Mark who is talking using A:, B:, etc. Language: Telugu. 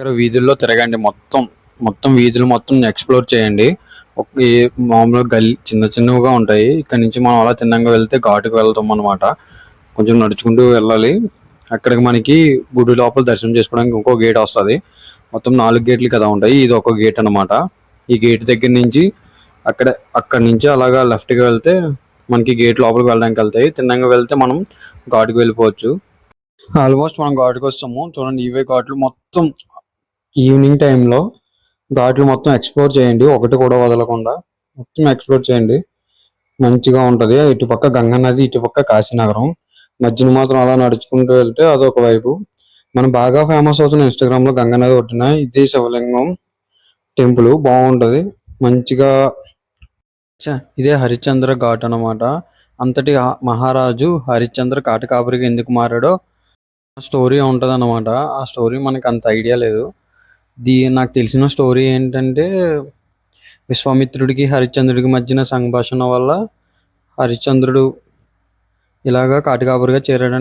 A: దగ్గర వీధుల్లో తిరగండి. మొత్తం మొత్తం వీధులు మొత్తం ఎక్స్ప్లోర్ చేయండి. మామూలుగా చిన్న చిన్నవిగా ఉంటాయి. ఇక్కడ నుంచి మనం అలా తిన్నంగా వెళ్తే ఘాటుకు వెళ్తాం అనమాట. కొంచెం నడుచుకుంటూ వెళ్ళాలి. అక్కడికి మనకి గుడి లోపల దర్శనం చేసుకోవడానికి ఇంకో గేట్ వస్తుంది. మొత్తం 4 గేట్లు కదా ఉంటాయి. ఇది ఒక గేట్ అనమాట. ఈ గేట్ దగ్గర నుంచి అక్కడి నుంచి అలాగా లెఫ్ట్కి వెళ్తే మనకి గేట్ లోపలికి వెళ్ళడానికి వెళ్తాయి. తిన్నంగా వెళ్తే మనం ఘాటుకు వెళ్ళిపోవచ్చు. ఆల్మోస్ట్ మనం ఘాటుకు వస్తాము. చూడండి, ఇవే ఘాట్లు మొత్తం. ఈవినింగ్ టైంలో ఘాట్లు మొత్తం ఎక్స్ప్లోర్ చేయండి. ఒకటి కూడా వదలకుండా మొత్తం ఎక్స్ప్లోర్ చేయండి. మంచిగా ఉంటది. ఇటుపక్క గంగా నది, ఇటుపక్క కాశీనగరం. మధ్యన మాత్రం అలా నడుచుకుంటూ వెళ్తే అదొక వైపు. మనం బాగా ఫేమస్ అవుతున్న ఇన్స్టాగ్రామ్ లో గంగా నది ఒడ్డున ఇది శివలింగం టెంపుల్ బాగుంటది. మంచిగా ఇదే హరిశ్చంద్ర ఘాట్ అనమాట. అంతటి మహారాజు హరిశ్చంద్ర కాటకాపురికి ఎందుకు మారాడో స్టోరీ ఉంటది అనమాట. ఆ స్టోరీ మనకు అంత ఐడియా లేదు. నాకు తెలిసిన స్టోరీ ఏంటంటే, విశ్వామిత్రుడికి హరిశ్చంద్రుడికి మధ్యన సంభాషణ వల్ల హరిశ్చంద్రుడు ఇలాగా కాటకాపురిగా చేరాడని